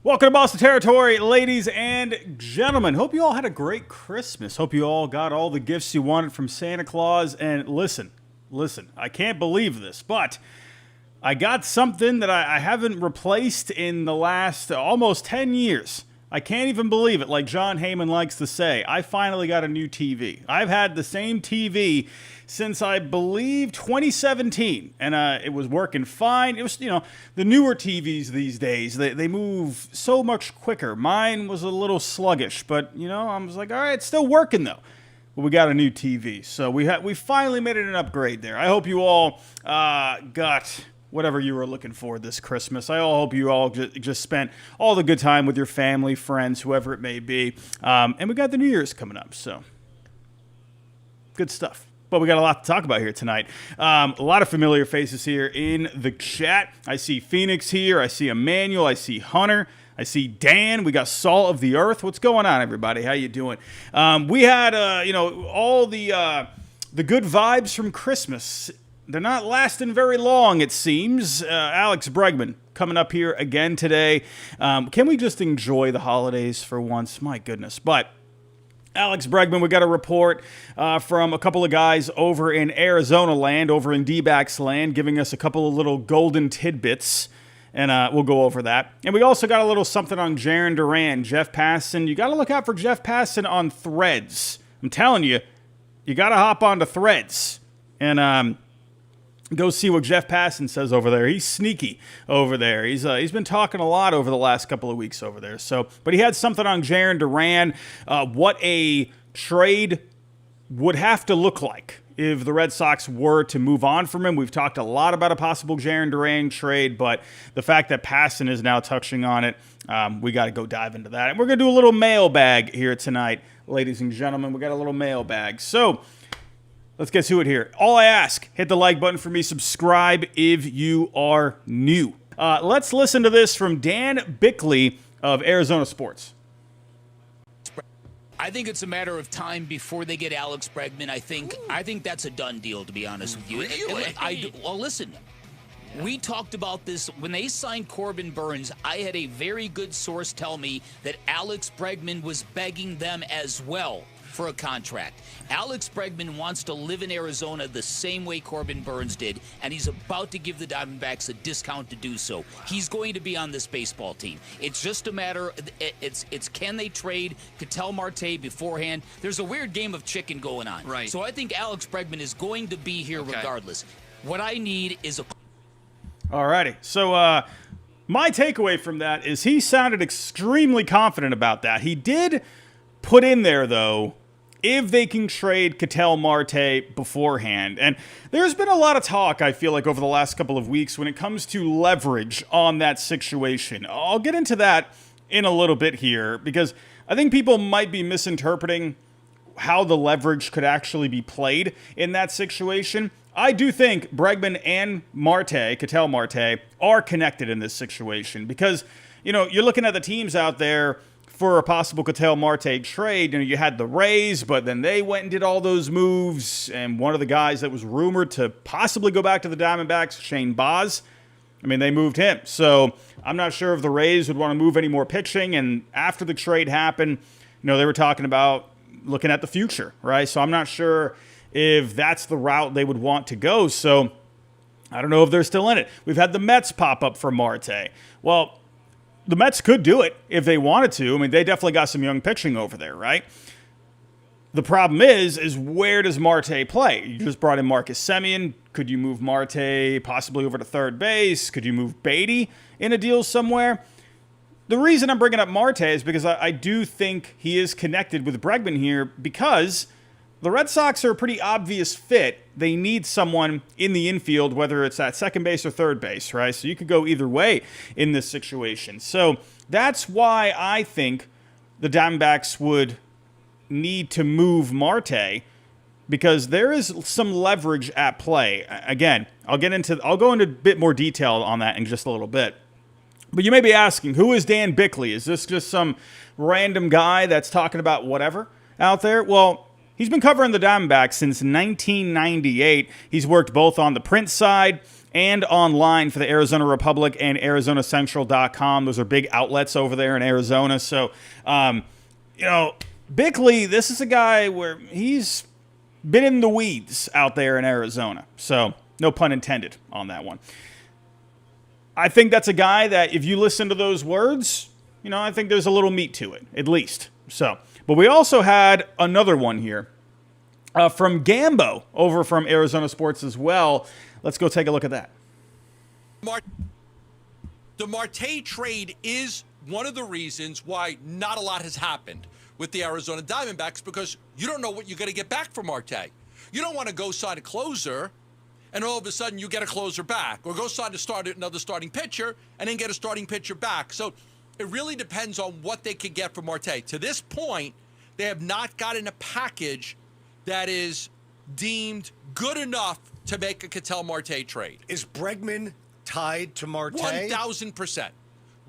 Welcome to Boston Territory, ladies and gentlemen. Hope you all had a great Christmas. Hope you all got all the gifts you wanted from Santa Claus. And listen, I can't believe this, but I got something that I haven't replaced in the last almost 10 years. I can't even believe it. Like John Heyman likes to say, I finally got a new TV. I've had the same TV since I believe 2017, and it was working fine. It was, the newer TVs these days, they move so much quicker. Mine was a little sluggish, but, I was like, all right, it's still working though. But we got a new TV, so we finally made it an upgrade there. I hope you all got whatever you were looking for this Christmas. I hope you all just spent all the good time with your family, friends, whoever it may be. And we got the New Year's coming up, so good stuff. But we got a lot to talk about here tonight. A lot of familiar faces here in the chat. I see Phoenix here. I see Emmanuel. I see Hunter. I see Dan. We got Salt of the Earth. What's going on, everybody? How you doing? We had, all the good vibes from Christmas. They're not lasting very long, it seems. Alex Bregman coming up here again today. Can we just enjoy the holidays for once? My goodness. But Alex Bregman, we got a report from a couple of guys over in Arizona land, over in Dbacks land, giving us a couple of little golden tidbits. And we'll go over that. And we also got a little something on Jarren Duran, Jeff Passan. You got to look out for Jeff Passan on Threads. I'm telling you, you got to hop onto Threads. And go see what Jeff Passan says over there. He's sneaky over there. He's been talking a lot over the last couple of weeks over there. So, but he had something on Jarren Duran, what a trade would have to look like if the Red Sox were to move on from him. We've talked a lot about a possible Jarren Duran trade, but the fact that Passan is now touching on it, we got to go dive into that. And we're going to do a little mailbag here tonight, ladies and gentlemen. We got a little mailbag. So let's get to it here. All I ask, hit the like button for me. Subscribe if you are new. Let's listen to this from Dan Bickley of Arizona Sports. I think it's a matter of time before they get Alex Bregman. I think that's a done deal, to be honest with you. Really? Well, listen. Yeah. We talked about this when they signed Corbin Burns. I had a very good source tell me that Alex Bregman was begging them as well for a contract. Alex Bregman wants to live in Arizona the same way Corbin Burns did, and he's about to give the Diamondbacks a discount to do so. He's going to be on this baseball team. It's just a matter, it's can they trade Ketel Marte beforehand? There's a weird game of chicken going on. Right. So I think Alex Bregman is going to be here regardless. What I need is a... Alrighty. So, my takeaway from that is he sounded extremely confident about that. He did put in there, though, if they can trade Ketel Marte beforehand. And there's been a lot of talk, I feel like, over the last couple of weeks when it comes to leverage on that situation. I'll get into that in a little bit here because I think people might be misinterpreting how the leverage could actually be played in that situation. I do think Bregman and Ketel Marte, are connected in this situation because, you're looking at the teams out there for a possible Ketel Marte trade. You had the Rays, but then they went and did all those moves. And one of the guys that was rumored to possibly go back to the Diamondbacks, Shane Baz, they moved him. So I'm not sure if the Rays would want to move any more pitching. And after the trade happened, they were talking about looking at the future, right? So I'm not sure if that's the route they would want to go. So I don't know if they're still in it. We've had the Mets pop up for Marte. Well, the Mets could do it if they wanted to. They definitely got some young pitching over there, right? The problem is where does Marte play? You just brought in Marcus Semien. Could you move Marte possibly over to third base? Could you move Beatty in a deal somewhere? The reason I'm bringing up Marte is because I do think he is connected with Bregman here because the Red Sox are a pretty obvious fit. They need someone in the infield, whether it's at second base or third base, right? So you could go either way in this situation. So that's why I think the Diamondbacks would need to move Marte because there is some leverage at play. Again, I'll go into a bit more detail on that in just a little bit. But you may be asking, who is Dan Bickley? Is this just some random guy that's talking about whatever out there? Well, he's been covering the Diamondbacks since 1998. He's worked both on the print side and online for the Arizona Republic and ArizonaCentral.com. Those are big outlets over there in Arizona. So, Bickley, this is a guy where he's been in the weeds out there in Arizona. So, no pun intended on that one. I think that's a guy that if you listen to those words, I think there's a little meat to it, at least. So, but we also had another one here from Gambo over from Arizona Sports as well. Let's go take a look at that. The Marte trade is one of the reasons why not a lot has happened with the Arizona Diamondbacks, because you don't know what you're going to get back from Marte. You don't want to go sign a closer and all of a sudden you get a closer back, or go sign another starting pitcher and then get a starting pitcher back. So it really depends on what they could get from Marte. To this point, they have not gotten a package that is deemed good enough to make a Ketel Marte trade. Is Bregman tied to Marte? 1,000%.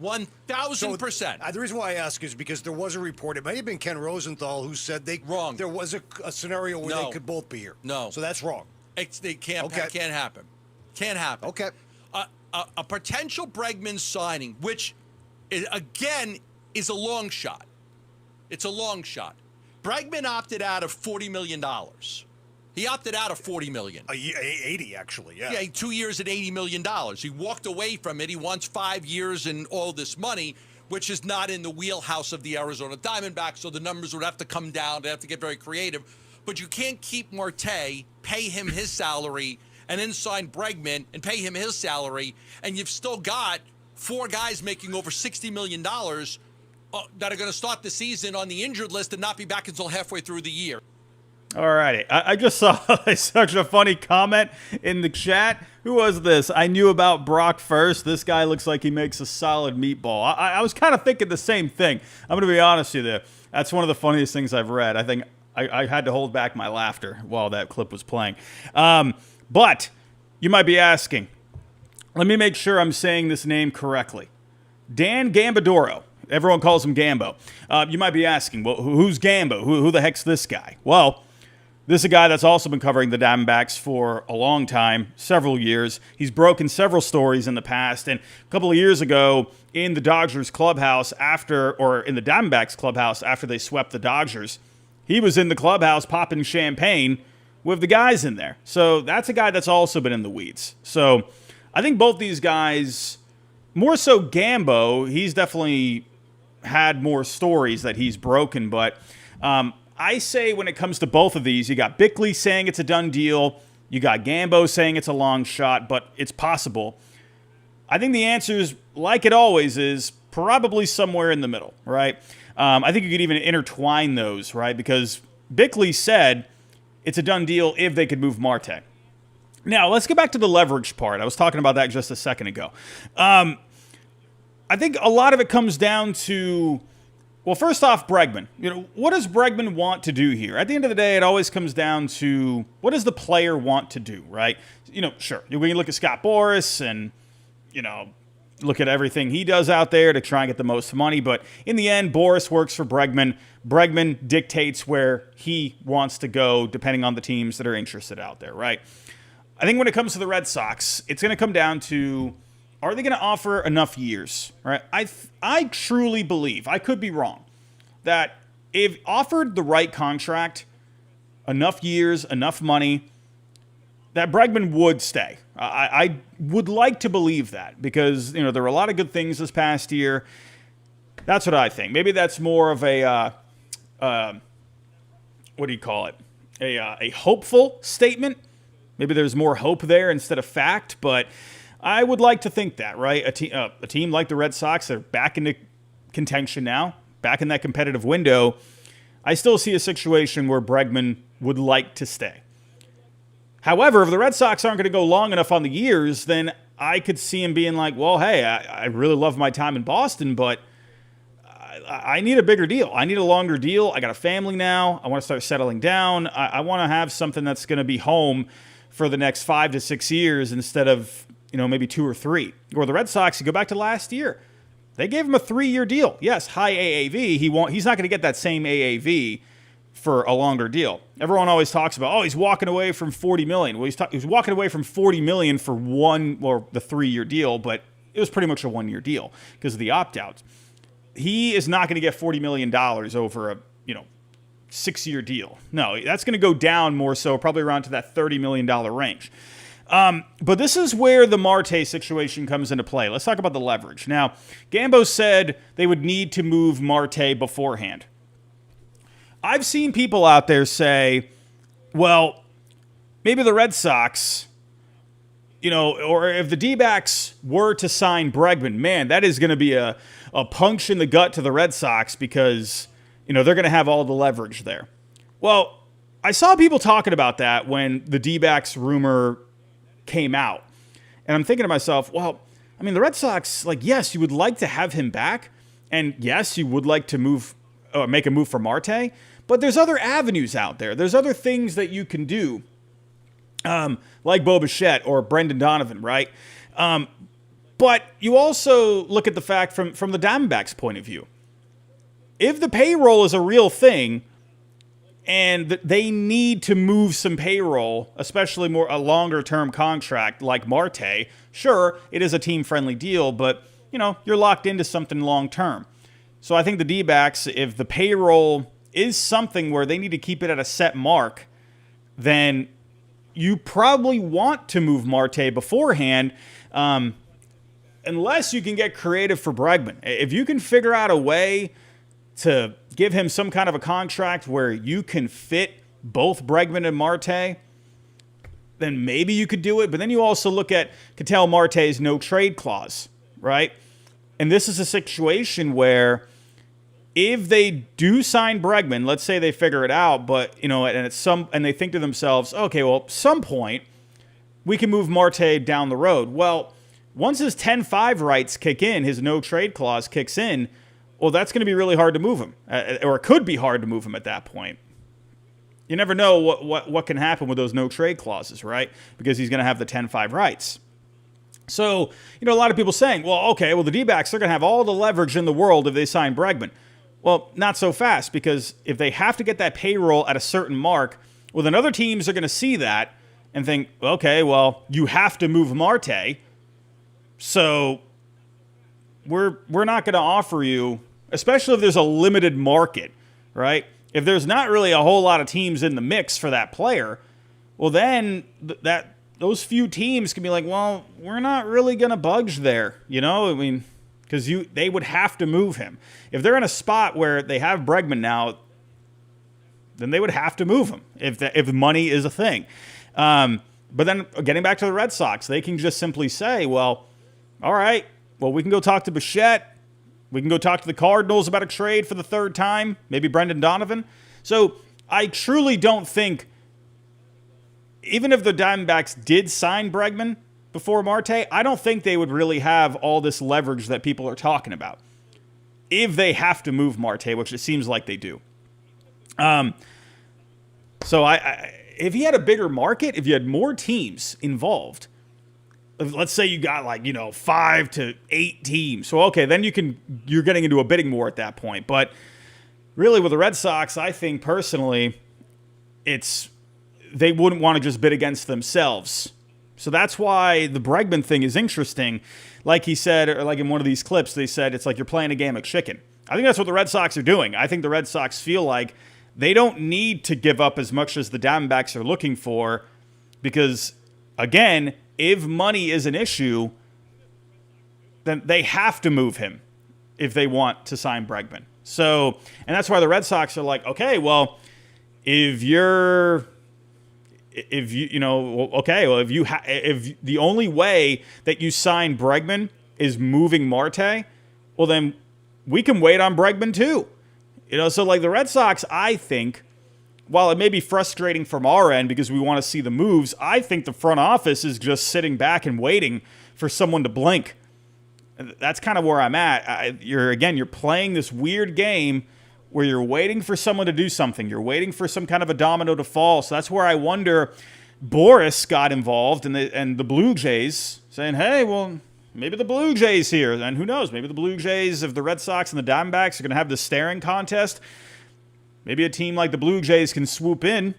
1,000%. The reason why I ask is because there was a report. It may have been Ken Rosenthal who said wrong. There was a scenario where they could both be here. No. So that's wrong. They can't happen. Can't happen. Okay. A potential Bregman signing, which, again, is a long shot. It's a long shot. Bregman opted out of $40 million. He opted out of $40 million. 80, actually, yeah. Yeah, 2 years at $80 million. He walked away from it. He wants 5 years and all this money, which is not in the wheelhouse of the Arizona Diamondbacks, so the numbers would have to come down. They have to get very creative. But you can't keep Marte, pay him his salary, and then sign Bregman and pay him his salary, and you've still got 4 guys making over $60 million that are going to start the season on the injured list and not be back until halfway through the year. All righty. I just saw such a funny comment in the chat. Who was this? I knew about Brock first. This guy looks like he makes a solid meatball. I was kind of thinking the same thing. I'm going to be honest with you. That's one of the funniest things I've read. I think I had to hold back my laughter while that clip was playing. But you might be asking, let me make sure I'm saying this name correctly. Dan Gambadoro. Everyone calls him Gambo. You might be asking, well, who's Gambo? Who the heck's this guy? Well, this is a guy that's also been covering the Diamondbacks for a long time, several years. He's broken several stories in the past. And a couple of years ago in the Dodgers clubhouse in the Diamondbacks clubhouse after they swept the Dodgers, he was in the clubhouse popping champagne with the guys in there. So that's a guy that's also been in the weeds. So I think both these guys, more so Gambo, he's definitely had more stories that he's broken. But I say when it comes to both of these, you got Bickley saying it's a done deal. You got Gambo saying it's a long shot, but it's possible. I think the answer is, like it always is, probably somewhere in the middle, right? I think you could even intertwine those, right? Because Bickley said it's a done deal if they could move Marte. Now, let's get back to the leverage part. I was talking about that just a second ago. I think a lot of it comes down to, well, first off, Bregman. What does Bregman want to do here? At the end of the day, it always comes down to what does the player want to do, right? Sure, we can look at Scott Boras and, look at everything he does out there to try and get the most money. But in the end, Boras works for Bregman. Bregman dictates where he wants to go depending on the teams that are interested out there, right? I think when it comes to the Red Sox, it's going to come down to, are they going to offer enough years, right? I truly believe, I could be wrong, that if offered the right contract, enough years, enough money, that Bregman would stay. I would like to believe that because, there were a lot of good things this past year. That's what I think. Maybe that's more of a, what do you call it? A hopeful statement. Maybe there's more hope there instead of fact, but I would like to think that, right? A team like the Red Sox, they're back into contention now, back in that competitive window. I still see a situation where Bregman would like to stay. However, if the Red Sox aren't going to go long enough on the years, then I could see him being like, well, hey, I really love my time in Boston, but I need a bigger deal. I need a longer deal. I got a family now. I want to start settling down. I want to have something that's going to be home for the next 5 to 6 years instead of, maybe 2 or 3. Or the Red Sox, you go back to last year. They gave him a 3-year deal. Yes, high AAV. He's not going to get that same AAV for a longer deal. Everyone always talks about, oh, he's walking away from $40 million. Well, he's walking away from $40 million for the 3-year deal, but it was pretty much a 1-year deal because of the opt-outs. He is not going to get $40 million over a 6-year deal. No, that's going to go down more so, probably around to that $30 million range. But this is where the Marte situation comes into play. Let's talk about the leverage. Now, Gambo said they would need to move Marte beforehand. I've seen people out there say, well, maybe the Red Sox, or if the Dbacks were to sign Bregman, man, that is going to be a punch in the gut to the Red Sox because, they're going to have all the leverage there. Well, I saw people talking about that when the Dbacks rumor came out. And I'm thinking to myself, well, I mean, the Red Sox, yes, you would like to have him back. And yes, you would like to make a move for Marte. But there's other avenues out there. There's other things that you can do, like Bo Bichette or Brendan Donovan, right? But you also look at the fact from the Diamondbacks' point of view. If the payroll is a real thing and they need to move some payroll, especially a longer-term contract like Marte, sure, it is a team-friendly deal, but, you're locked into something long-term. So I think the D-backs, if the payroll is something where they need to keep it at a set mark, then you probably want to move Marte beforehand, unless you can get creative for Bregman. If you can figure out a way to give him some kind of a contract where you can fit both Bregman and Marte, then maybe you could do it. But then you also look at Ketel Marte's no trade clause, right? And this is a situation where if they do sign Bregman, let's say they figure it out, but and they think to themselves, okay, well, at some point we can move Marte down the road. Well, once his 10-5 rights kick in, his no trade clause kicks in, well, that's going to be really hard to move him, or it could be hard to move him at that point. You never know what can happen with those no trade clauses, right? Because he's going to have the 10-5 rights. So, a lot of people saying, well, okay, well, the D-backs, they're going to have all the leverage in the world if they sign Bregman. Well, not so fast, because if they have to get that payroll at a certain mark, well, then other teams are going to see that and think, okay, well, you have to move Marte, so we're not going to offer you, especially if there's a limited market, right? If there's not really a whole lot of teams in the mix for that player, well, then those few teams can be like, well, we're not really going to budge there, because they would have to move him. If they're in a spot where they have Bregman now, then they would have to move him if money is a thing. But then getting back to the Red Sox, they can just simply say, well, all right, well, we can go talk to Bichette. We can go talk to the Cardinals about a trade for the third time, maybe Brendan Donovan. So I truly don't think, even if the Diamondbacks did sign Bregman before Marte, I don't think they would really have all this leverage that people are talking about if they have to move Marte, which it seems like they do. So if he had a bigger market, if you had more teams involved, let's say you got 5 to 8 teams. So, okay, then you're getting into a bidding war at that point. But really with the Red Sox, I think personally, they wouldn't want to just bid against themselves. So that's why the Bregman thing is interesting. Like he said, or like in one of these clips, they said it's like you're playing a game of chicken. I think that's what the Red Sox are doing. I think the Red Sox feel like they don't need to give up as much as the Diamondbacks are looking for because, again, if money is an issue, then they have to move him if they want to sign Bregman. So, and that's why the Red Sox are like, okay, well, if the only way that you sign Bregman is moving Marte, well, then we can wait on Bregman too. So like the Red Sox, I think, while it may be frustrating from our end because we want to see the moves, I think the front office is just sitting back and waiting for someone to blink. That's kind of where I'm at. You're playing this weird game where you're waiting for someone to do something. You're waiting for some kind of a domino to fall. So that's where I wonder Boris got involved and the Blue Jays saying, hey, well, maybe the Blue Jays here. And who knows? Maybe the Blue Jays, if the Red Sox and the Diamondbacks are going to have this staring contest, maybe a team like the Blue Jays can swoop in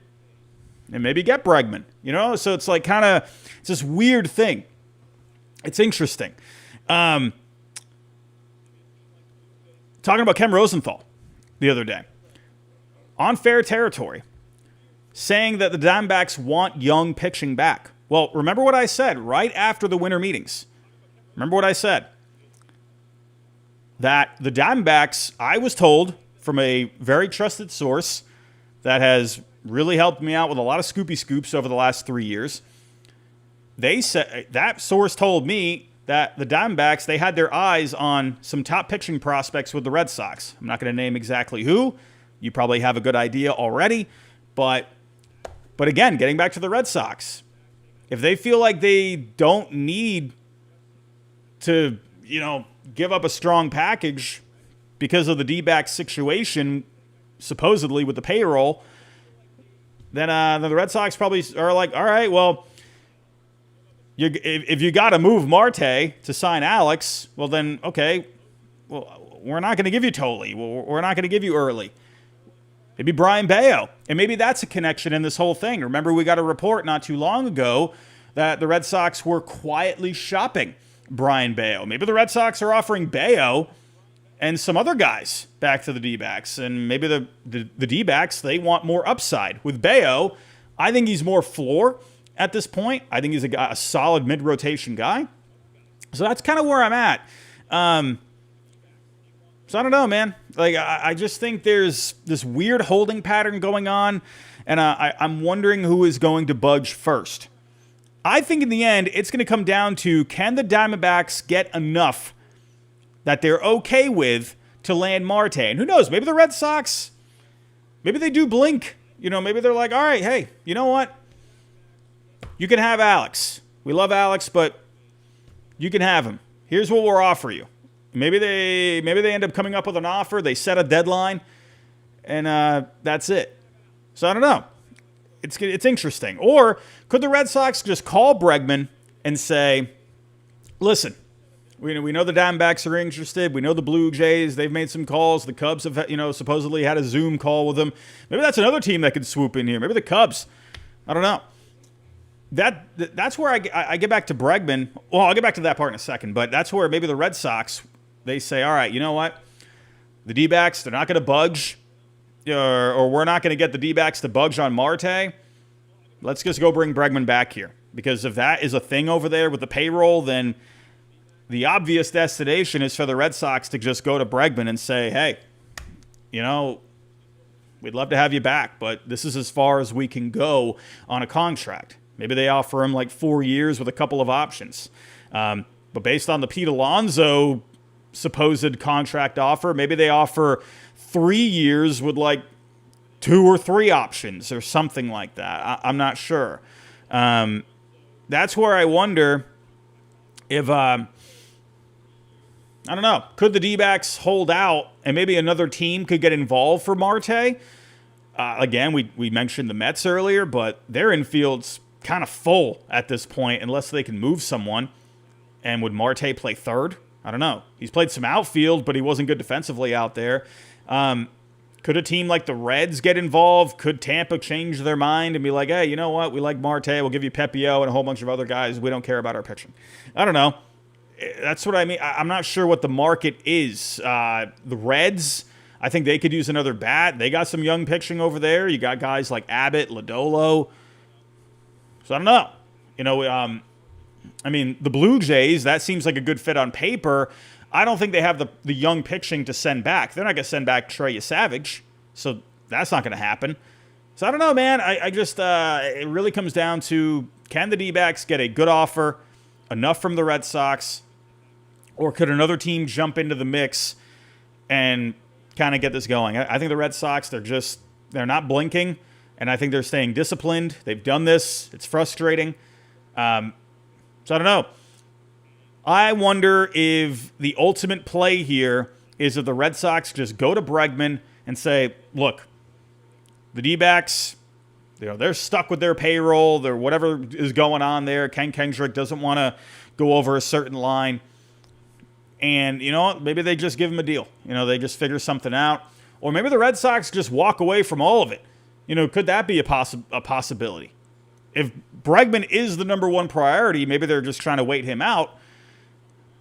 and maybe get Bregman, So it's like it's this weird thing. It's interesting. Talking about Ken Rosenthal the other day. On Fair Territory, saying that the Diamondbacks want young pitching back. Well, remember what I said right after the winter meetings. Remember what I said. That the Diamondbacks, I was told from a very trusted source that has really helped me out with a lot of scoopy scoops over the last 3 years. They said that source told me that the Diamondbacks, they had their eyes on some top pitching prospects with the Red Sox. I'm not going to name exactly who. You probably have a good idea already. But again, getting back to the Red Sox, if they feel like they don't need to, give up a strong package because of the Dbacks situation, supposedly with the payroll, then the Red Sox probably are like, all right, well, if you got to move Marte to sign Alex, well then, okay, well, we're not going to give you Tolley. We're not going to give you Early. Maybe Brian Bayo. And maybe that's a connection in this whole thing. Remember, we got a report not too long ago that the Red Sox were quietly shopping Brian Bayo. Maybe the Red Sox are offering Bayo and some other guys back to the D-backs. And maybe the D-backs, they want more upside. With Bayo, I think he's more floor at this point. I think he's a solid mid-rotation guy. So that's kind of where I'm at. So I don't know, man. Like, I just think there's this weird holding pattern going on, and I'm wondering who is going to budge first. I think in the end, it's going to come down to, can the Diamondbacks get enough that they're okay with to land Marte? And who knows, maybe the Red Sox, maybe they do blink. Maybe they're like, all right, hey, you know what? You can have Alex. We love Alex, but you can have him. Here's what we'll offer you. Maybe they end up coming up with an offer. They set a deadline, and that's it. So I don't know. It's interesting. Or could the Red Sox just call Bregman and say, listen, we know the Diamondbacks are interested. We know the Blue Jays, they've made some calls. The Cubs have supposedly had a Zoom call with them. Maybe that's another team that could swoop in here. Maybe the Cubs. I don't know. That's where I get back to Bregman. Well, I'll get back to that part in a second. But that's where maybe the Red Sox, they say, all right, you know what? The D-backs, they're not going to budge. Or we're not going to get the D-backs to budge on Marte. Let's just go bring Bregman back here. Because if that is a thing over there with the payroll, then the obvious destination is for the Red Sox to just go to Bregman and say, hey, we'd love to have you back, but this is as far as we can go on a contract. Maybe they offer him like 4 years with a couple of options. But based on the Pete Alonso supposed contract offer, maybe they offer 3 years with like 2 or 3 options or something like that. I'm not sure. That's where I wonder if, I don't know, could the D-backs hold out and maybe another team could get involved for Marte? Again, we mentioned the Mets earlier, but their infield's kind of full at this point unless they can move someone. And would Marte play third? I don't know. He's played some outfield, but he wasn't good defensively out there. Could a team like the Reds get involved? Could Tampa change their mind and be like, hey, you know what? We like Marte. We'll give you Pepio and a whole bunch of other guys. We don't care about our pitching. I don't know. That's what I mean. I'm not sure what the market is. The Reds, I think they could use another bat. They got some young pitching over there. You got guys like Abbott, Lodolo. So I don't know. The Blue Jays, that seems like a good fit on paper. I don't think they have the young pitching to send back. They're not going to send back Trey Savage, so that's not going to happen. So I don't know, man. I just it really comes down to, can the D-backs get a good offer, enough from the Red Sox, or could another team jump into the mix and kind of get this going? I think the Red Sox, they're not blinking, and I think they're staying disciplined. They've done this. It's frustrating. So I don't know. I wonder if the ultimate play here is if the Red Sox just go to Bregman and say, look, the D-backs, they're stuck with their payroll. They're whatever is going on there. Ken Kendrick doesn't want to go over a certain line. And, maybe they just give him a deal. They just figure something out. Or maybe the Red Sox just walk away from all of it. Could that be a possibility? If Bregman is the number one priority, maybe they're just trying to wait him out.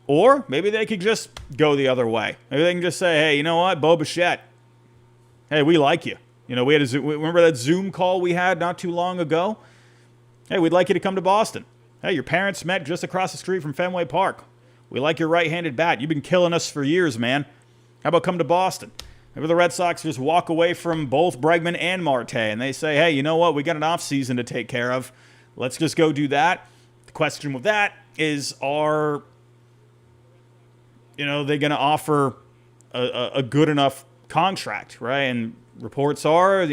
Or maybe they could just go the other way. Maybe they can just say, hey, you know what, Bo Bichette, hey, we like you. We had remember that Zoom call we had not too long ago? Hey, we'd like you to come to Boston. Hey, your parents met just across the street from Fenway Park. We like your right-handed bat. You've been killing us for years, man. How about come to Boston? Maybe the Red Sox just walk away from both Bregman and Marte, and they say, hey, you know what? We got an offseason to take care of. Let's just go do that. The question with that is, are they going to offer a good enough contract, right? And reports are,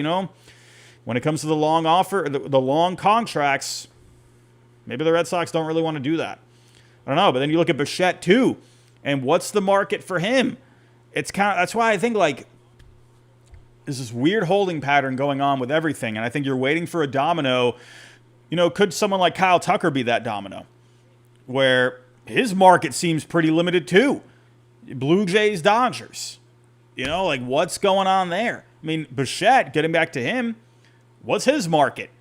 when it comes to the long offer, the long contracts, maybe the Red Sox don't really want to do that. I don't know, but then you look at Bichette too, and what's the market for him? That's why I think there's this weird holding pattern going on with everything, and I think you're waiting for a domino. Could someone like Kyle Tucker be that domino, where his market seems pretty limited too? Blue Jays, Dodgers, what's going on there? I mean, Bichette, getting back to him, what's his market?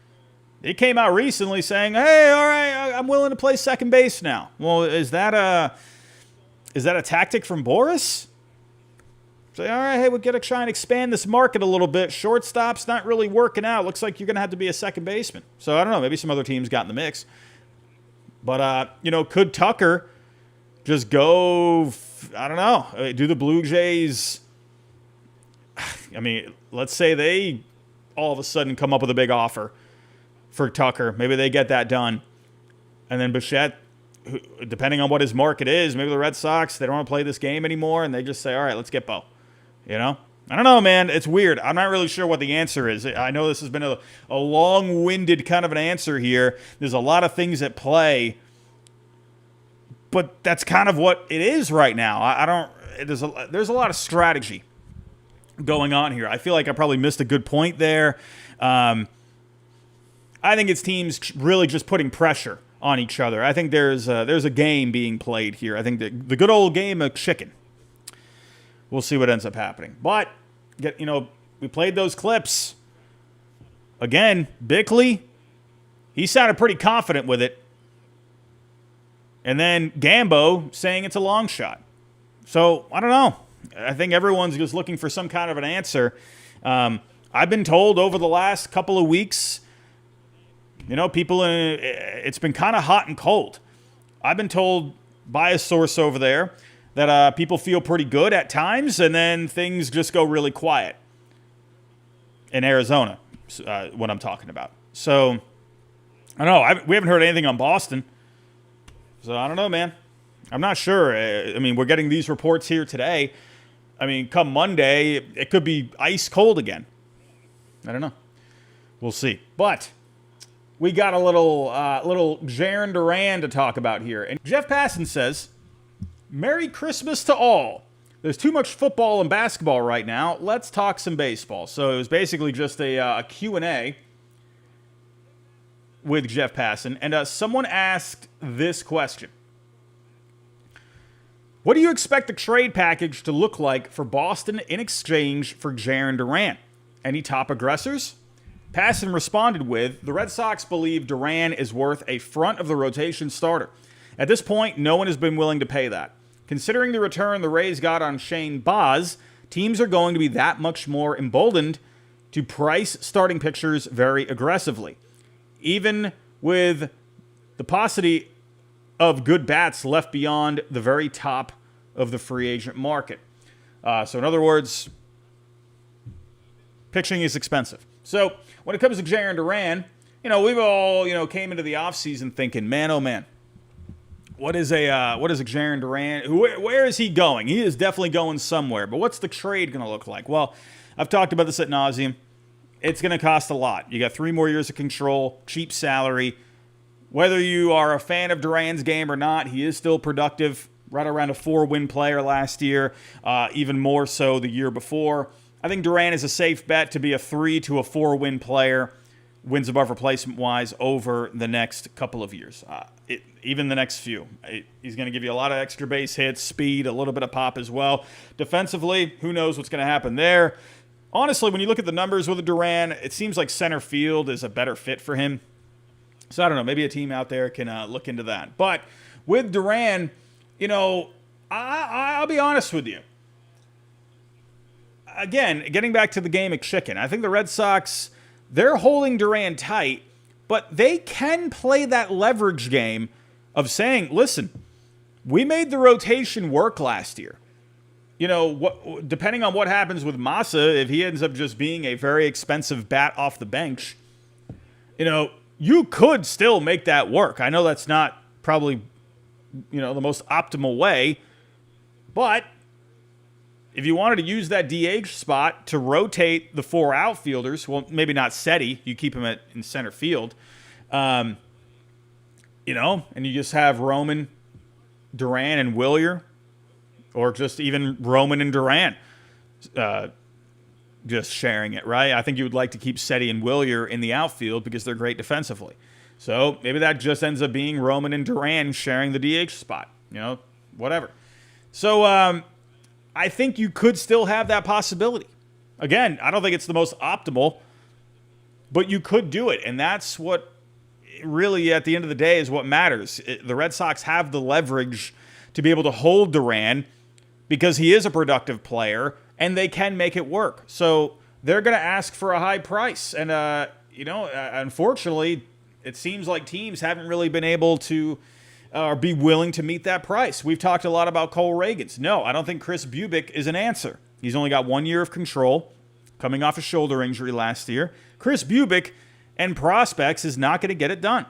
He came out recently saying, hey, all right, I'm willing to play second base now. Well, is that a tactic from Boris? Say, all right, hey, we're going to try and expand this market a little bit. Shortstop's not really working out. Looks like you're going to have to be a second baseman. So I don't know, maybe some other teams got in the mix. But, could Tucker just go, I don't know, do the Blue Jays, I mean, let's say they all of a sudden come up with a big offer for Tucker. Maybe they get that done. And then Bichette, depending on what his market is, maybe the Red Sox, they don't want to play this game anymore, and they just say, all right, let's get Bo. I don't know, man. It's weird. I'm not really sure what the answer is. I know this has been a long-winded kind of an answer here. There's a lot of things at play, but that's kind of what it is right now. There's a lot of strategy going on here. I feel like I probably missed a good point there. I think it's teams really just putting pressure on each other. I think there's a game being played here. I think the good old game of chicken. We'll see what ends up happening. But we played those clips. Again, Bickley, he sounded pretty confident with it. And then Gambo saying it's a long shot. So, I don't know. I think everyone's just looking for some kind of an answer. I've been told over the last couple of weeks, it's been kind of hot and cold. I've been told by a source over there that people feel pretty good at times, and then things just go really quiet in Arizona, what I'm talking about. So, I don't know. We haven't heard anything on Boston. So, I don't know, man. I'm not sure. I mean, we're getting these reports here today. I mean, come Monday, it could be ice cold again. I don't know. We'll see. But we got a little Jarren Duran to talk about here. And Jeff Passan says, Merry Christmas to all. There's too much football and basketball right now. Let's talk some baseball. So it was basically just a Q&A with Jeff Passan. And someone asked this question. What do you expect the trade package to look like for Boston in exchange for Jarren Duran? Any top aggressors? Passan responded with, the Red Sox believe Duran is worth a front-of-the-rotation starter. At this point, no one has been willing to pay that. Considering the return the Rays got on Shane Baz, teams are going to be that much more emboldened to price starting pitchers very aggressively, even with the paucity of good bats left beyond the very top of the free agent market. So in other words, pitching is expensive. So when it comes to Jarren Duran, we've all, came into the offseason thinking, man, oh man, what is a Jarren Duran? Where is he going? He is definitely going somewhere. But what's the trade going to look like? Well, I've talked about this ad nauseum. It's going to cost a lot. You got 3 more years of control, cheap salary. Whether you are a fan of Duran's game or not, he is still productive, right around a 4-win player last year, even more so the year before. I think Duran is a safe bet to be a 3 to a 4-win player wins above replacement-wise over the next couple of years. Even the next few. He's going to give you a lot of extra base hits, speed, a little bit of pop as well. Defensively, who knows what's going to happen there. Honestly, when you look at the numbers with Duran, it seems like center field is a better fit for him. So I don't know. Maybe a team out there can look into that. But with Duran, you know, I'll be honest with you. Again, getting back to the game of chicken, I think the Red Sox, they're holding Duran tight, but they can play that leverage game of saying, listen, we made the rotation work last year. You know, depending on what happens with Massa, if he ends up just being a very expensive bat off the bench, you know, you could still make that work. I know that's not probably, you know, the most optimal way, but if you wanted to use that DH spot to rotate the 4 outfielders, well, maybe not Seti, you keep him in center field, you know, and you just have Roman, Duran, and Wilyer, or just even Roman and Duran just sharing it, right? I think you would like to keep Seti and Wilyer in the outfield because they're great defensively. So maybe that just ends up being Roman and Duran sharing the DH spot, you know, whatever. So I think you could still have that possibility. Again, I don't think it's the most optimal, but you could do it. And that's what really, at the end of the day, is what matters. The Red Sox have the leverage to be able to hold Duran because he is a productive player, and they can make it work. So they're going to ask for a high price. And, you know, unfortunately, it seems like teams haven't really been able to be willing to meet that price. We've talked a lot about Cole Reagans. No, I don't think Chris Bubic is an answer. He's only got 1 year of control, coming off a shoulder injury last year. Chris Bubic and prospects is not going to get it done.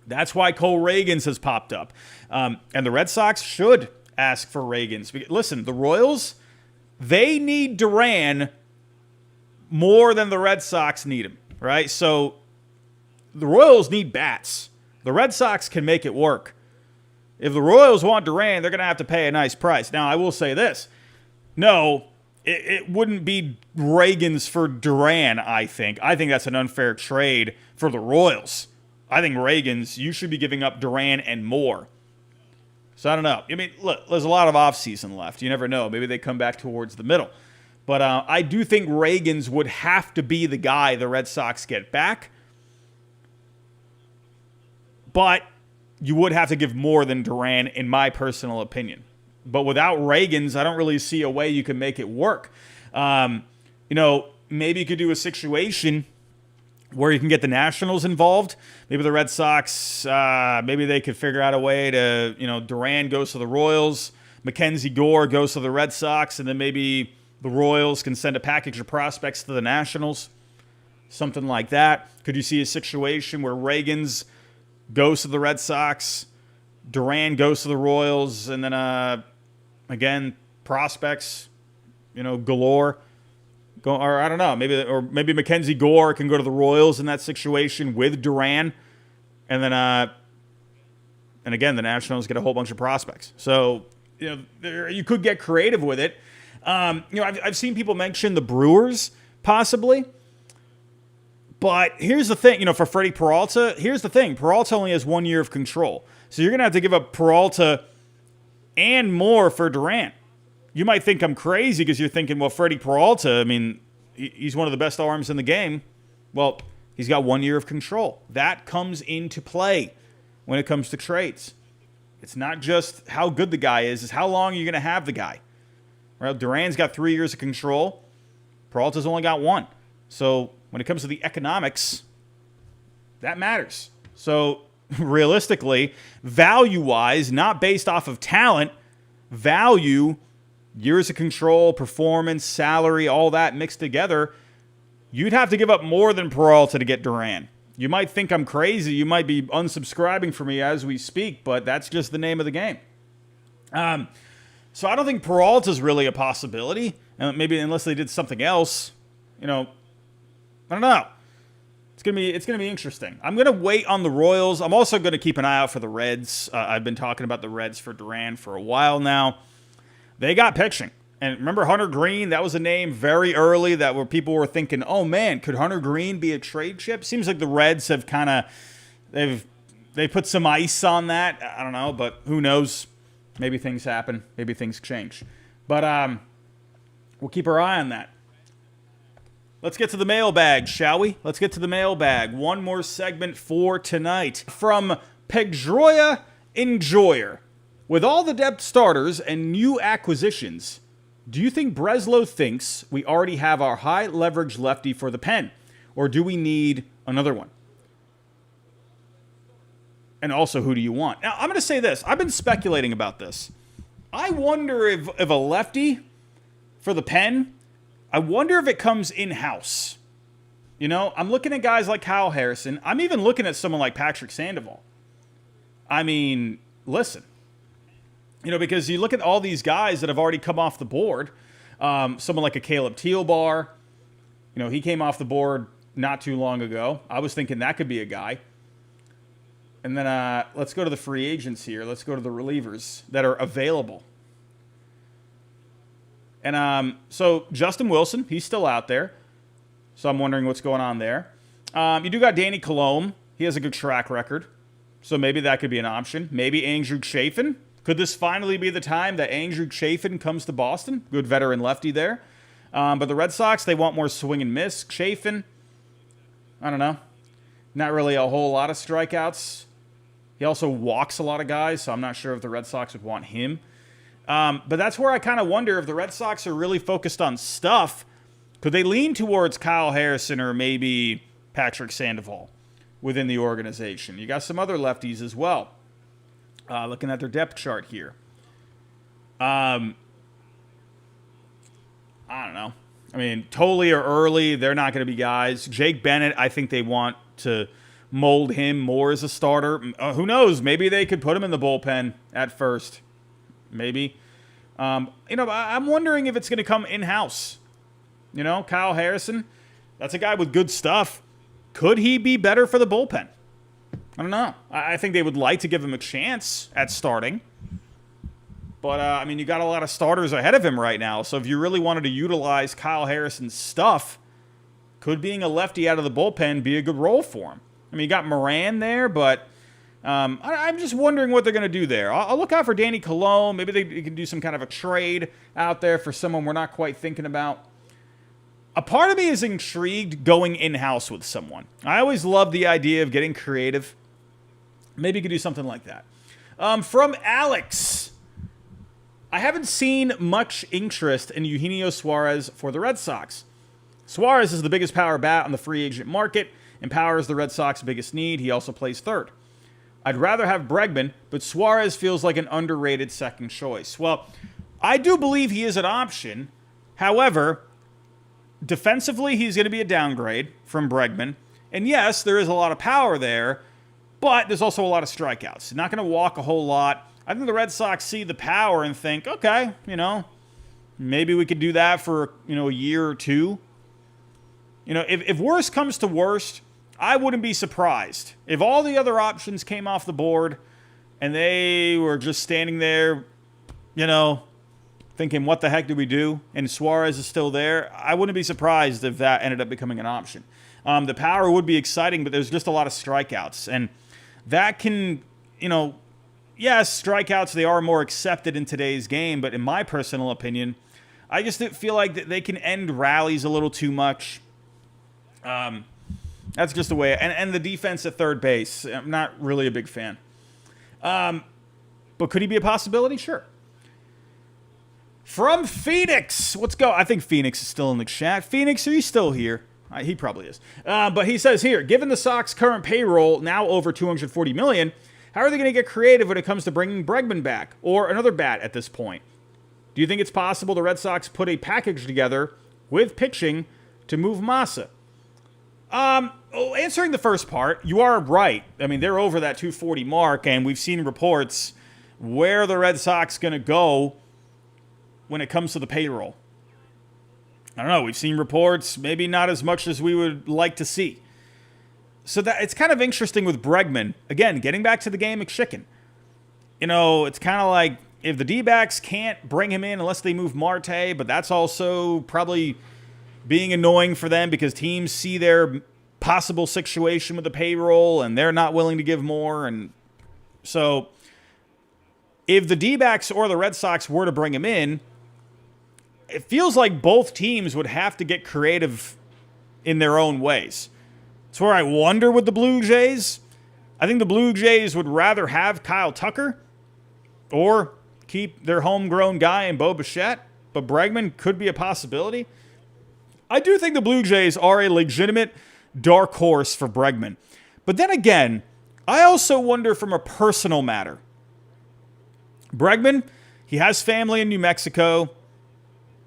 That's why Cole Reagans has popped up. And the Red Sox should ask for Reagans. Listen, the Royals, they need Duran more than the Red Sox need him, right? So the Royals need bats. The Red Sox can make it work. If the Royals want Duran, they're going to have to pay a nice price. Now, I will say this. No, it wouldn't be Reagans for Duran, I think. I think that's an unfair trade for the Royals. I think Reagans, you should be giving up Duran and more. So I don't know. I mean, look, there's a lot of offseason left. You never know. Maybe they come back towards the middle. But I do think Reagans would have to be the guy the Red Sox get back. But you would have to give more than Duran, in my personal opinion. But without Reagans, I don't really see a way you can make it work. You know, maybe you could do a situation where you can get the Nationals involved. Maybe the Red Sox, maybe they could figure out a way to, you know, Duran goes to the Royals, Mackenzie Gore goes to the Red Sox, and then maybe the Royals can send a package of prospects to the Nationals. Something like that. Could you see a situation where Reagans goes to the Red Sox, Duran goes to the Royals, and then, again, prospects, you know, galore. Or I don't know, maybe Mackenzie Gore can go to the Royals in that situation with Duran, and then, and again, the Nationals get a whole bunch of prospects. So, you know, you could get creative with it. You know, I've seen people mention the Brewers, possibly. But here's the thing, you know, for Freddie Peralta, here's the thing. Peralta only has 1 year of control. So you're going to have to give up Peralta and more for Duran. You might think I'm crazy because you're thinking, well, Freddie Peralta, I mean, he's one of the best arms in the game. Well, he's got 1 year of control. That comes into play when it comes to trades. It's not just how good the guy is, it's how long you're going to have the guy. Right? Duran's got 3 years of control. Peralta's only got 1. So when it comes to the economics, that matters. So realistically, value-wise, not based off of talent, value, years of control, performance, salary, all that mixed together, you'd have to give up more than Peralta to get Duran. You might think I'm crazy. You might be unsubscribing for me as we speak, but that's just the name of the game. So I don't think Peralta's really a possibility. Maybe unless they did something else, you know, I don't know. It's gonna be interesting. I'm gonna wait on the Royals. I'm also gonna keep an eye out for the Reds. I've been talking about the Reds for Duran for a while now. They got pitching. And remember Hunter Green? That was a name very early that where people were thinking, oh man, could Hunter Green be a trade chip? Seems like the Reds have kind of, they put some ice on that. I don't know, but who knows? Maybe things happen. Maybe things change. But we'll keep our eye on that. Let's get to the mailbag, shall we? Let's get to the mailbag. One more segment for tonight. From Pedroia Enjoyer. With all the depth starters and new acquisitions, do you think Breslow thinks we already have our high leverage lefty for the pen? Or do we need another one? And also, who do you want? Now, I'm going to say this. I've been speculating about this. I wonder if a lefty for the pen, I wonder if it comes in-house. You know, I'm looking at guys like Kyle Harrison. I'm even looking at someone like Patrick Sandoval. I mean, listen. You know, because you look at all these guys that have already come off the board. Someone like a Caleb Tealbar. You know, he came off the board not too long ago. I was thinking that could be a guy. And then let's go to the free agents here. Let's go to the relievers that are available. And so Justin Wilson, he's still out there. So I'm wondering what's going on there. You do got Danny Colome. He has a good track record. So maybe that could be an option. Maybe Andrew Chafin. Could this finally be the time that Andrew Chafin comes to Boston? Good veteran lefty there. But the Red Sox, they want more swing and miss. Chafin, I don't know. Not really a whole lot of strikeouts. He also walks a lot of guys, so I'm not sure if the Red Sox would want him. But that's where I kind of wonder if the Red Sox are really focused on stuff. Could they lean towards Kyle Harrison or maybe Patrick Sandoval within the organization? You got some other lefties as well. Looking at their depth chart here. I don't know. I mean, Tolley or Early, they're not going to be guys. Jake Bennett, I think they want to mold him more as a starter. Who knows? Maybe they could put him in the bullpen at first. Maybe. You know, I'm wondering if it's going to come in-house. You know, Kyle Harrison, that's a guy with good stuff. Could he be better for the bullpen? I don't know. I think they would like to give him a chance at starting. But, I mean, you got a lot of starters ahead of him right now. So if you really wanted to utilize Kyle Harrison's stuff, could being a lefty out of the bullpen be a good role for him? I mean, you got Moran there, but I'm just wondering what they're going to do there. I'll look out for Danny Colome. Maybe they can do some kind of a trade out there for someone we're not quite thinking about. A part of me is intrigued going in-house with someone. I always love the idea of getting creative. Maybe you could do something like that. From Alex, I haven't seen much interest in Eugenio Suarez for the Red Sox. Suarez is the biggest power bat on the free agent market, and power is the Red Sox' biggest need. He also plays third. I'd rather have Bregman, but Suarez feels like an underrated second choice. Well, I do believe he is an option. However, defensively, he's going to be a downgrade from Bregman. And yes, there is a lot of power there, but there's also a lot of strikeouts. He's not going to walk a whole lot. I think the Red Sox see the power and think, okay, you know, maybe we could do that for, you know, a year or two. You know, if worst comes to worst, I wouldn't be surprised. If all the other options came off the board and they were just standing there, you know, thinking, what the heck do we do? And Suarez is still there. I wouldn't be surprised if that ended up becoming an option. The power would be exciting, but there's just a lot of strikeouts. And that can, you know, yes, strikeouts, they are more accepted in today's game. But in my personal opinion, I just feel like they can end rallies a little too much. That's just the way. And the defense at third base, I'm not really a big fan. But could he be a possibility? Sure. From Phoenix. Let's go. I think Phoenix is still in the chat. Phoenix, are you still here? He probably is. But he says here, given the Sox current payroll now over $240 million, how are they going to get creative when it comes to bringing Bregman back or another bat at this point? Do you think it's possible the Red Sox put a package together with pitching to move Massa? Answering the first part, you are right. I mean, they're over that 240 mark, and we've seen reports where the Red Sox going to go when it comes to the payroll. I don't know. We've seen reports, maybe not as much as we would like to see. So that it's kind of interesting with Bregman. Again, getting back to the game of chicken. You know, it's kind of like if the D-backs can't bring him in unless they move Marte, but that's also probably being annoying for them because teams see their possible situation with the payroll and they're not willing to give more. And so if the D-backs or the Red Sox were to bring him in, it feels like both teams would have to get creative in their own ways. It's where I wonder with the Blue Jays. I think the Blue Jays would rather have Kyle Tucker or keep their homegrown guy in Bo Bichette, but Bregman could be a possibility. I do think the Blue Jays are a legitimate dark horse for Bregman. But then again, I also wonder from a personal matter. Bregman, he has family in New Mexico.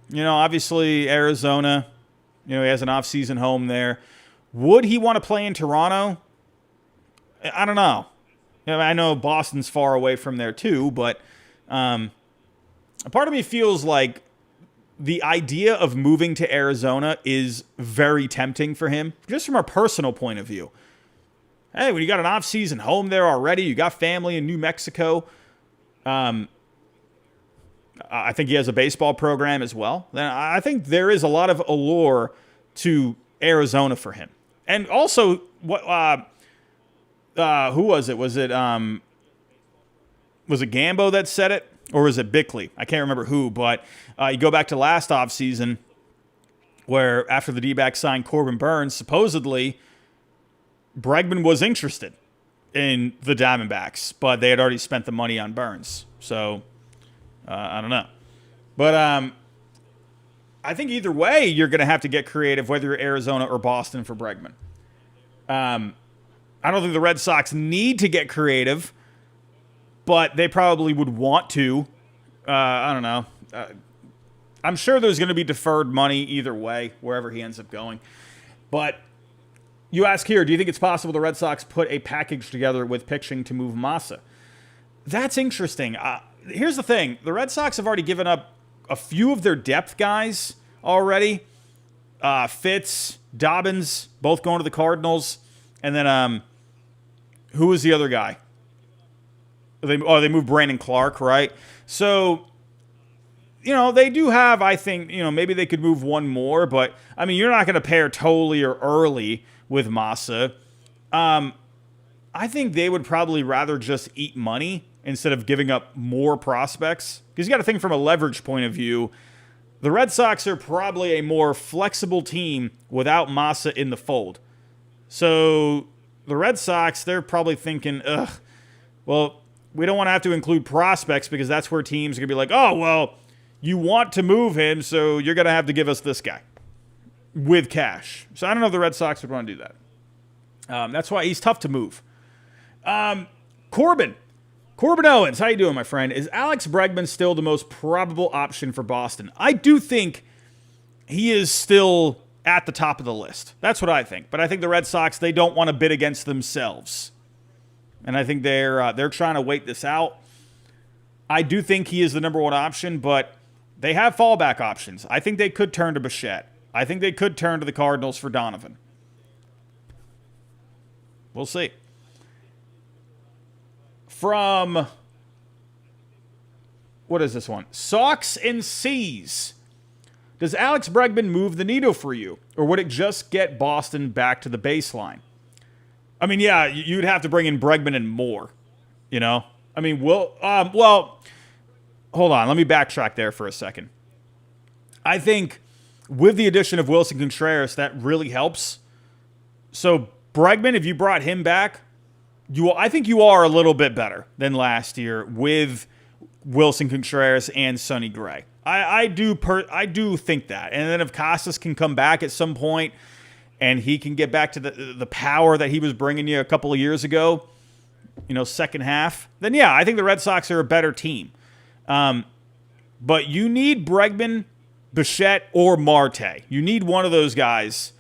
You know, obviously Arizona. You know, he has an off-season home there. Would he want to play in Toronto? I don't know. You know, I know Boston's far away from there too, but a part of me feels like the idea of moving to Arizona is very tempting for him, just from a personal point of view. Hey, when you got an off-season home there already, you got family in New Mexico, I think he has a baseball program as well. Then I think there is a lot of allure to Arizona for him. And also, what who was it? Was it Gambo that said it? Or was it Bickley? I can't remember who, but you go back to last offseason where after the D-backs signed Corbin Burns, supposedly Bregman was interested in the Diamondbacks, but they had already spent the money on Burns. So, I don't know. But I think either way, you're going to have to get creative, whether you're Arizona or Boston for Bregman. I don't think the Red Sox need to get creative, but they probably would want to. I don't know. I'm sure there's going to be deferred money either way, wherever he ends up going. But you ask here, do you think it's possible the Red Sox put a package together with pitching to move Massa? That's interesting. Here's the thing. The Red Sox have already given up a few of their depth guys already. Fitz, Dobbins, both going to the Cardinals. And then who was the other guy? They moved Brandon Clark, right? So, you know, they do have, I think, you know, maybe they could move one more, but, I mean, you're not going to pair Tolley or Early with Massa. I think they would probably rather just eat money instead of giving up more prospects. Because you got to think from a leverage point of view, the Red Sox are probably a more flexible team without Massa in the fold. So the Red Sox, they're probably thinking, well, we don't want to have to include prospects because that's where teams are going to be like, oh, well, you want to move him, so you're going to have to give us this guy with cash. So I don't know if the Red Sox would want to do that. That's why he's tough to move. Corbin Owens, how you doing, my friend? Is Alex Bregman still the most probable option for Boston? I do think he is still at the top of the list. That's what I think. But I think the Red Sox, they don't want to bid against themselves. And I think they're trying to wait this out. I do think he is the number one option, but they have fallback options. I think they could turn to Bichette. I think they could turn to the Cardinals for Donovan. We'll see. From, what is this one? Sox and C's. Does Alex Bregman move the needle for you? Or would it just get Boston back to the baseline? I mean, yeah, you'd have to bring in Bregman and more, you know? I mean, well, hold on. Let me backtrack there for a second. I think with the addition of Wilson Contreras, that really helps. So Bregman, if you brought him back, I think you are a little bit better than last year with Wilson Contreras and Sonny Gray. I do think that. And then if Casas can come back at some point and he can get back to the power that he was bringing you a couple of years ago, you know, second half, then yeah, I think the Red Sox are a better team. But you need Bregman, Bichette, or Marte. You need one of those guys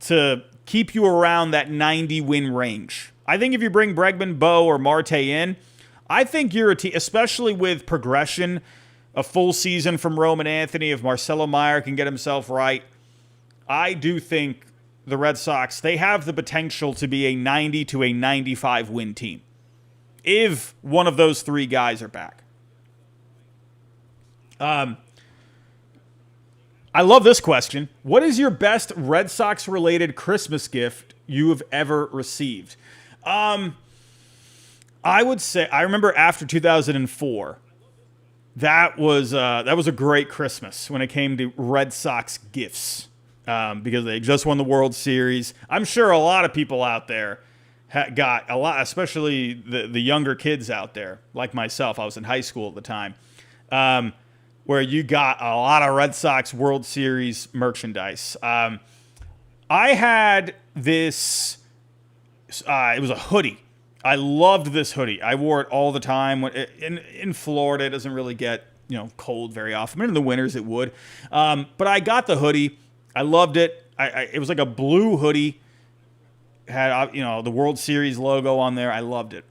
to keep you around that 90-win range. I think if you bring Bregman, Bo, or Marte in, I think you're a team, especially with progression, a full season from Roman Anthony, if Marcelo Meyer can get himself right. I do think the Red Sox, they have the potential to be a 90 to a 95 win team if one of those three guys are back. I love this question. What is your best Red Sox-related Christmas gift you have ever received? I would say I remember after 2004. That was a great Christmas when it came to Red Sox gifts because they just won the World Series. I'm sure a lot of people out there got a lot, especially the younger kids out there, like myself. I was in high school at the time, where you got a lot of Red Sox World Series merchandise. I had this. It was a hoodie. I loved this hoodie. I wore it all the time. In Florida, it doesn't really get cold very often. In the winters, it would. But I got the hoodie. I loved it. It was like a blue hoodie. Had the World Series logo on there. I loved it.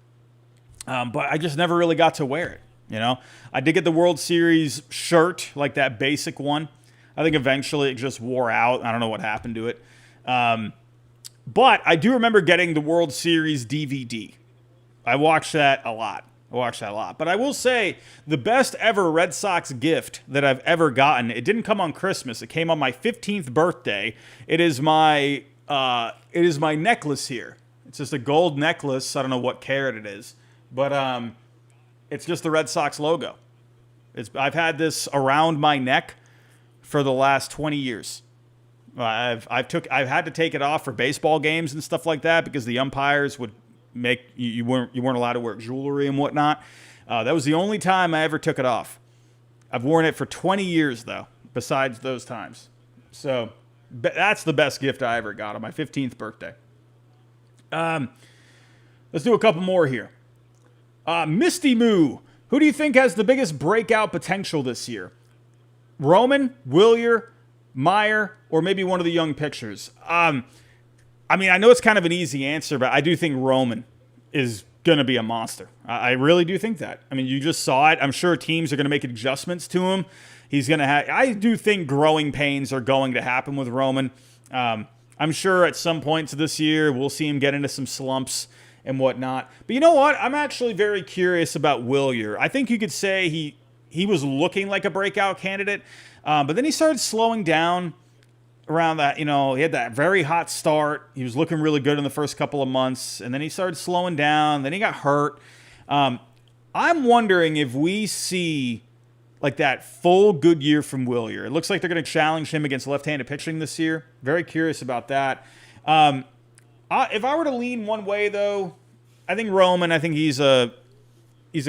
But I just never really got to wear it. I did get the World Series shirt, like that basic one. I think eventually it just wore out. I don't know what happened to it. But I do remember getting the World Series DVD. I watched that a lot. But I will say the best ever Red Sox gift that I've ever gotten, it didn't come on Christmas. It came on my 15th birthday. It is my necklace here. It's just a gold necklace. I don't know what carat it is, but it's just the Red Sox logo. I've had this around my neck for the last 20 years. I've had to take it off for baseball games and stuff like that because the umpires would make you weren't allowed to wear jewelry and whatnot. That was the only time I ever took it off. I've worn it for 20 years though, besides those times. So that's the best gift I ever got on my 15th birthday. Let's do a couple more here. Misty Moo, who do you think has the biggest breakout potential this year? Roman, Wilyer, Meyer, or maybe one of the young pitchers? I know it's kind of an easy answer, but I do think Roman is going to be a monster. I really do think that. You just saw it. I'm sure teams are going to make adjustments to him. He's going to have. I do think growing pains are going to happen with Roman. I'm sure at some points this year we'll see him get into some slumps and whatnot. But you know what? I'm actually very curious about Wilyer. I think you could say he was looking like a breakout candidate, but then he started slowing down. Around that, he had that very hot start. He was looking really good in the first couple of months, and then he started slowing down. Then he got hurt. I'm wondering if we see like that full good year from Wilyer. It looks like they're going to challenge him against left-handed pitching this year. Very curious about that. If I were to lean one way, though, I think Roman. I think he's a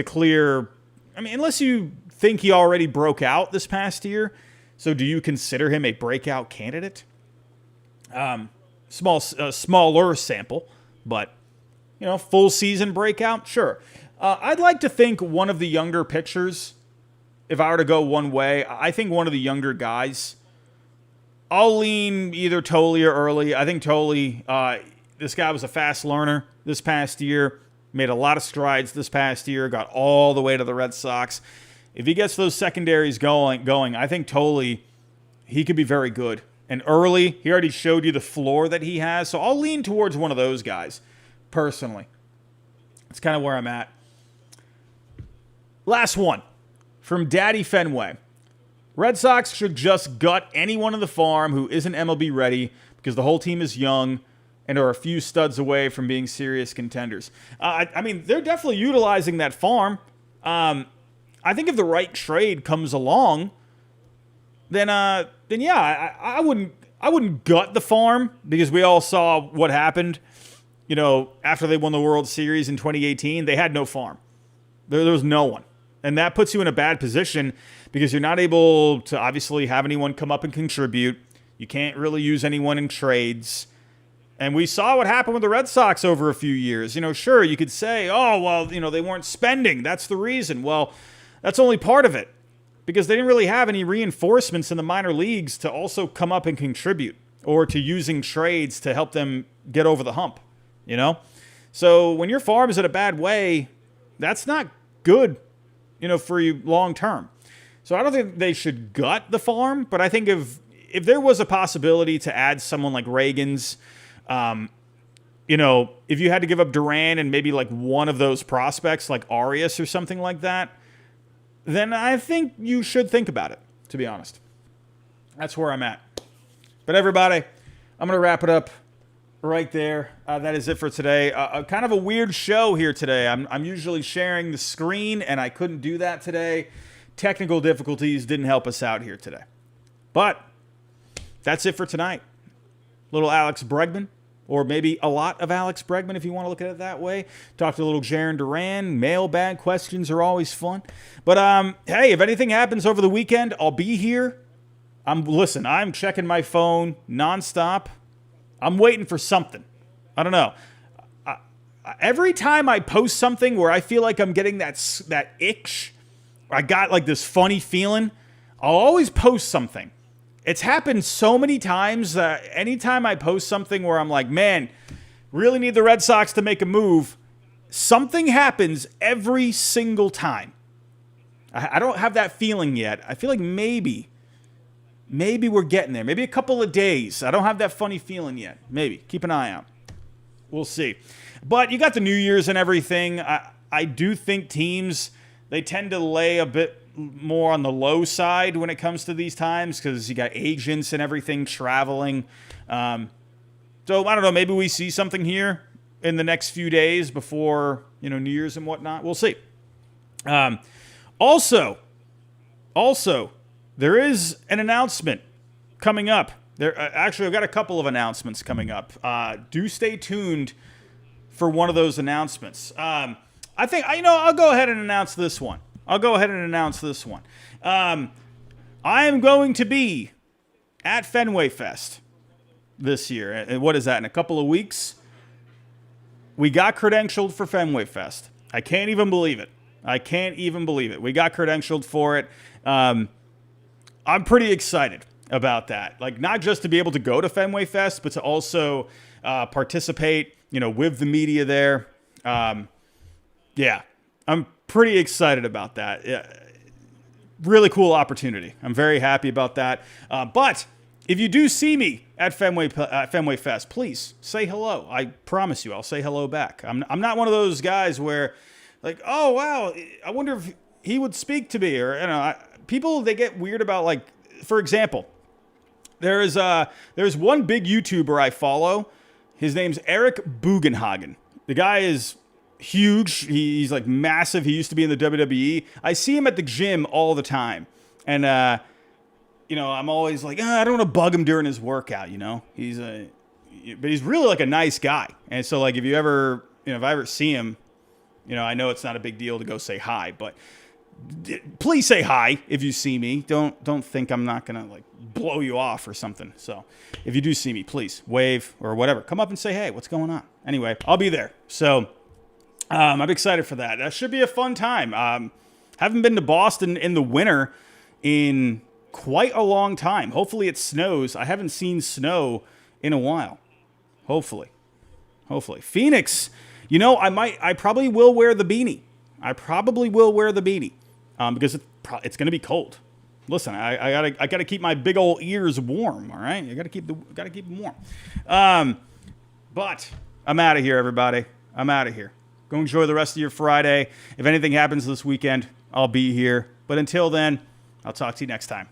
clear. Unless you think he already broke out this past year. So do you consider him a breakout candidate? Smaller sample, but, full season breakout? Sure. I'd like to think one of the younger pitchers, if I were to go one way, I think one of the younger guys, I'll lean either Tolle or Early. I think Tolle, this guy was a fast learner this past year, made a lot of strides this past year, got all the way to the Red Sox. If he gets those secondaries going, I think Tolle, he could be very good. And Early, he already showed you the floor that he has. So I'll lean towards one of those guys, personally. That's kind of where I'm at. Last one, from Daddy Fenway. Red Sox should just gut anyone on the farm who isn't MLB ready because the whole team is young and are a few studs away from being serious contenders. They're definitely utilizing that farm. I think if the right trade comes along, then yeah, I wouldn't gut the farm because we all saw what happened. After they won the World Series in 2018, they had no farm. There was no one, and that puts you in a bad position because you're not able to obviously have anyone come up and contribute. You can't really use anyone in trades. And we saw what happened with the Red Sox over a few years. Sure, you could say, oh, well, they weren't spending. That's the reason. Well, that's only part of it because they didn't really have any reinforcements in the minor leagues to also come up and contribute or to using trades to help them get over the hump, So when your farm is in a bad way, that's not good, for you long term. So I don't think they should gut the farm, but I think if there was a possibility to add someone like Reagan's, if you had to give up Duran and maybe like one of those prospects like Arias or something like that, then I think you should think about it, to be honest. That's where I'm at. But everybody, I'm going to wrap it up right there. That is it for today. Kind of a weird show here today. I'm usually sharing the screen, and I couldn't do that today. Technical difficulties didn't help us out here today. But that's it for tonight. Little Alex Bregman, or maybe a lot of Alex Bregman if you want to look at it that way. Talked to a little Jarren Duran. Mailbag questions are always fun. But hey, if anything happens over the weekend, I'll be here. I'm checking my phone nonstop. I'm waiting for something. I don't know. Every time I post something where I feel like I'm getting that itch, or I got like this funny feeling, I'll always post something. It's happened so many times. Anytime I post something where I'm like, man, really need the Red Sox to make a move, something happens every single time. I don't have that feeling yet. I feel like maybe we're getting there. Maybe a couple of days. I don't have that funny feeling yet. Maybe. Keep an eye out. We'll see. But you got the New Year's and everything. I do think teams, they tend to lay a bit more on the low side when it comes to these times because you got agents and everything traveling. So, I don't know. Maybe we see something here in the next few days before, New Year's and whatnot. We'll see. Also, there is an announcement coming up. Actually, I've got a couple of announcements coming up. Do stay tuned for one of those announcements. I think, I'll go ahead and announce this one. I am going to be at Fenway Fest this year. And what is that, in a couple of weeks? We got credentialed for Fenway Fest. I can't even believe it. We got credentialed for it. I'm pretty excited about that. Like, not just to be able to go to Fenway Fest, but to also participate, with the media there. Yeah, I'm pretty excited about that. Yeah, really cool opportunity. I'm very happy about that. But if you do see me at Fenway Fest, please say hello. I promise you, I'll say hello back. I'm not one of those guys where, like, oh wow, I wonder if he would speak to me, or people, they get weird about, like, for example, there's one big YouTuber I follow. His name's Eric Bugenhagen. The guy is huge. He's like massive. He used to be in the WWE. I see him at the gym all the time. And, I'm always like, I don't want to bug him during his workout, but he's really like a nice guy. And so, like, if you ever, if I ever see him, I know it's not a big deal to go say hi, but please say hi if you see me. Don't think I'm not going to, like, blow you off or something. So if you do see me, please wave or whatever. Come up and say, hey, what's going on? Anyway, I'll be there. So I'm excited for that. That should be a fun time. Haven't been to Boston in the winter in quite a long time. Hopefully it snows. I haven't seen snow in a while. Hopefully. Phoenix, I probably will wear the beanie. Because it's going to be cold. Listen, I gotta keep my big old ears warm. All right, you gotta keep them warm. But I'm out of here, everybody. I'm out of here. Go enjoy the rest of your Friday. If anything happens this weekend, I'll be here. But until then, I'll talk to you next time.